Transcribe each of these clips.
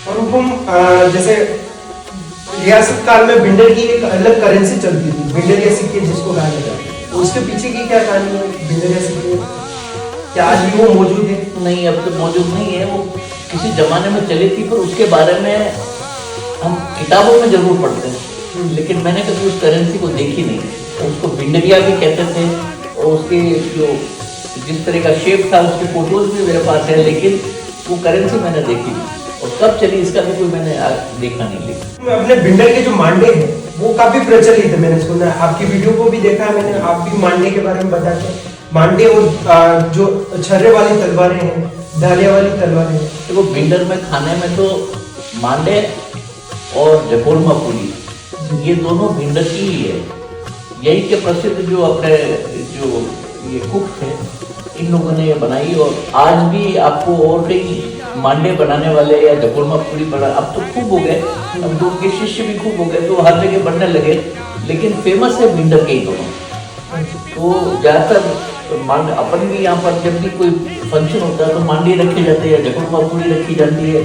और हुकुम जैसे रियासत काल में भिंडर की एक अलग करेंसी चलती थी, भिंडरिया सिक्के जिसको कहा जाता है, तो उसके पीछे की क्या कहानी है? भिंडरिया सिक्के क्या आज भी वो मौजूद है? नहीं, अब तो मौजूद नहीं है। वो किसी जमाने में चली थी, पर उसके बारे में हम किताबों में जरूर पढ़ते हैं, लेकिन मैंने कभी उस करेंसी को देखी नहीं। उसको भिंडरिया भी कहते थे, और उसके जो जिस तरह का शेप था उसके फोटोज भी मेरे पास है, लेकिन वो करेंसी मैंने देखी नहीं, और कब चली इसका भी कोई मैंने देखा नहीं। लेकिन अपने भिंडर के जो मांडे हैं वो काफी प्रचलित है, मैंने सुना है, आपकी वीडियो को भी देखा है मैंने, आप भी मांडे के बारे में बताते हैं। मांडे और जो छर्रे वाली तलवारें हैं, धारिया वाली तलवारें हैं, तो वो भिंडर में खाने में तो मांडे और जकोरमा पूरी, ये दोनों भिंडर की ही है। यही के प्रसिद्ध जो अपने जो ये कुक थे, इन लोगों ने ये बनाई, और आज भी आपको और कई मांडे बनाने वाले या जकोरमा पूरी बना, अब तो खूब हो गए, अब तो उनके शिष्य भी खूब हो गए, तो हर जगह बनने लगे, लेकिन फेमस है भिंडर के ही दोनों। तो ज़्यादातर मांड अपन भी यहाँ पर जब भी कोई फंक्शन होता है तो मांडी रखी जाती है, जकोरमा पूरी रखी जाती है।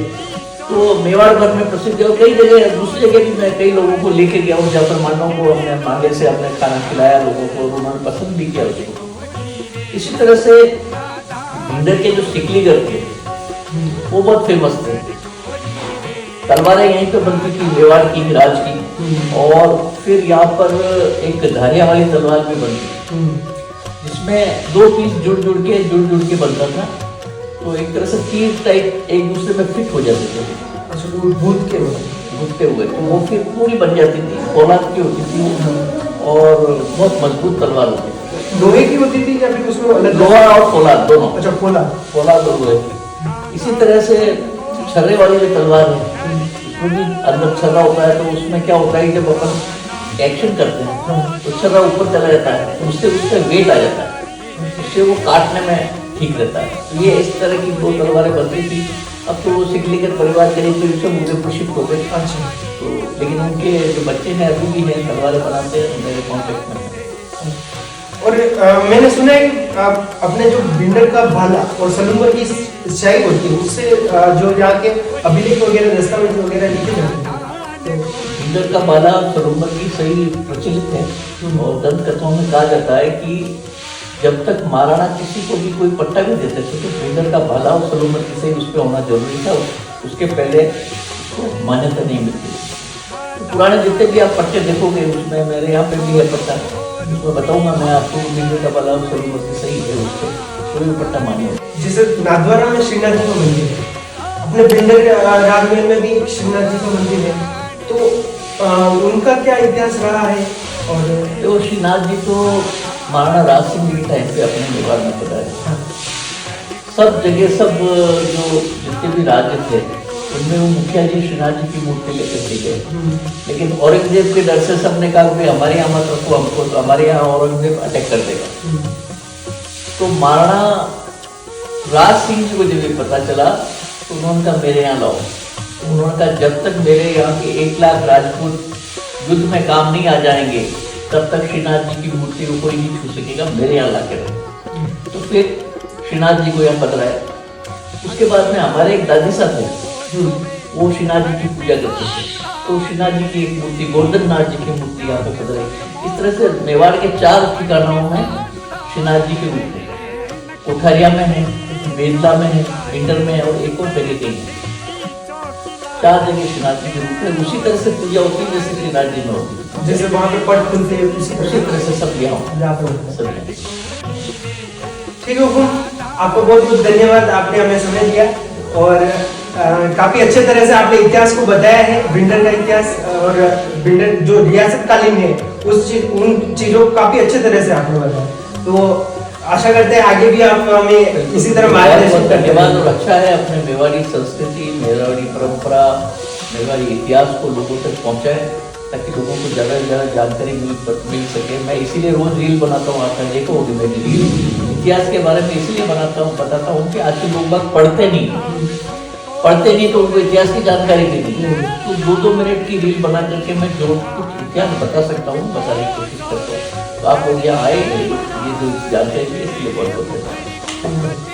तो मेवाड़ भर में प्रसिद्ध है, और कई जगह दूसरी जगह भी मैं कई लोगों को लेके गया हूँ, जहाँ पर मांडों को हमने मांडे से अपने खाना खिलाया लोगों को, उन्होंने पसंद भी किया उसको। इसी तरह से भिंडर के जो सिकलीगर थे वो बहुत फेमस थे। तलवारें यहीं पे बनती थी, मेवाड़ की, राज की, और फिर यहाँ पर एक धारिया वाली तलवार भी बनती, जिसमें दो पीस जुड़ जुड़ के बनता था, तो एक तरह से तीर टाइप एक दूसरे में फिट हो जाते थे। अच्छा, वो भूतते हुए तो वो फिर पूरी बन जाती थी, फौलाद की होती थी, और बहुत मजबूत तलवार होती थी। लोहे की होती थी या फिर उसमें अलग? लोहा और फौलाद दोनों। अच्छा, फौलाद और लोहे। इसी तरह से छर्रे वाली जो तलवार है, उसमें भी अंदर छर्रा होता है, तो उसमें क्या होता है, जब अपन एक्शन करते हैं तो छर्रा ऊपर चला जाता है, तो उससे उसका वेट आ जाता है, उससे वो काटने में ठीक रहता है। तो ये इस तरह की दो तलवारें बनती थी। अब तो वो सिकलीगर परिवार करीब करीब सब उदयपुर शिफ्ट हो गए। अच्छा, तो लेकिन उनके जो बच्चे हैं अभी भी हैं, तलवारें बनाते हैं, मेरे कॉन्टेक्ट में हैं। और मैंने सुना है कि अपने जो भिंडर का भाला और सलूंगर की स्याही होती है, उससे जो यहाँ के अभिलेख वगैरह, दस्तावेज वगैरह लिखे जाते हैं। भिंडर का भाला और सलूंगर की सही प्रचलित है, और दंत कथाओं में कहा जाता है कि जब तक महाराणा किसी को भी कोई पट्टा भी देते थे, तो भिंडर का भाला और सलूंगर की सही उस पर होना जरूरी था, उसके पहले उसको मान्यता नहीं मिलती। तो पुराने जितने भी आप पट्टे देखोगे, उसमें मेरे यहाँ पे भी है पट्टा, उसमें बताऊंगा मैं आपको, भिंडर का भाला और सलूंगर की सही है, उसको कोई भी पट्टा मानिए। जैसे नाथद्वारा में श्रीनाथ जी का मंदिर है, अपने भिंडर राजमहल में भी श्रीनाथ जी का मंदिर है, तो उनका क्या इतिहास रहा है? और तो श्रीनाथ जी तो महाराणा राज सिंह के टाइम पे अपने मेवाड़ में पधारे। सब जगह सब जो जितने भी राज्य थे उनमें वो मुखिया जी श्रीनाथ जी की मूर्ति लेकर के गए, लेकिन औरंगजेब के डर से सबने कहा कि हमारे यहाँ मत रखो हमको, तो हमारे यहाँ औरंगजेब अटैक कर देगा। तो महाराणा राज सिंह जी को जब ये पता चला तो उन्होंने कहा मेरे यहाँ लाओ। उन्होंने कहा जब तक मेरे यहाँ के 1 लाख राजपूत युद्ध में काम नहीं आ जाएंगे, तब तक श्रीनाथ जी की मूर्ति को कोई नहीं छू सकेगा, मेरे यहाँ ला के रहो। तो फिर श्रीनाथ जी को यहाँ पधराया। उसके बाद में हमारे एक दादी साहब थे, वो श्रीनाथ जी की पूजा करते थे, तो श्रीनाथ जी की एक मूर्ति, गोवर्धन नाथ जी की मूर्ति यहाँ पे पधराई। इस तरह से मेवाड़ के 4 ठिकानों में श्रीनाथ जी की मूर्ति, कोठारिया में है, बेदला में है, भिंडर में है, और एक और जगह कहीं है। 4 जगह श्रीनाथ जी की मूर्ति है। उसी तरह से पूजा होती है जैसे श्रीनाथ जी में होती है, जैसे वहाँ पे पट खुलते हैं, उसी तरह से सब यहाँ पे। ठीक है हुकुम, आपको बहुत बहुत धन्यवाद, आपने हमें समय दिया, और काफी अच्छे तरह से आपने इतिहास को बताया है, भिंडर का इतिहास, और भिंडर जो रियासत कालीन है उन चीजों को काफी अच्छे तरह से आपने बताया। तो आशा करते हैं आगे भी आप हमें इसी तरह मार्गदर्शन करें। धन्यवाद। और अच्छा है अपने मेवाड़ी संस्कृति, मेवाड़ी परंपरा, मेवाड़ी इतिहास को लोगों तक पहुंचाए, ताकि लोगों को ज़्यादा से ज़्यादा जानकारी मिल सके। मैं इसीलिए रोज़ रील बनाता हूँ, आपने देखो होगी मेरी रील इतिहास के बारे में इसलिए बताता हूँ कि आज के लोग बाग पढ़ते नहीं तो उनको इतिहास की जानकारी भी नहीं। तो 2-2 मिनट की रील बना करके मैं जो कुछ इतिहास बता सकता हूँ बताने की कोशिश करता हूँ। तो आप लोग यहाँ आए, ये जो जानते हैं इसलिए बहुत बहुत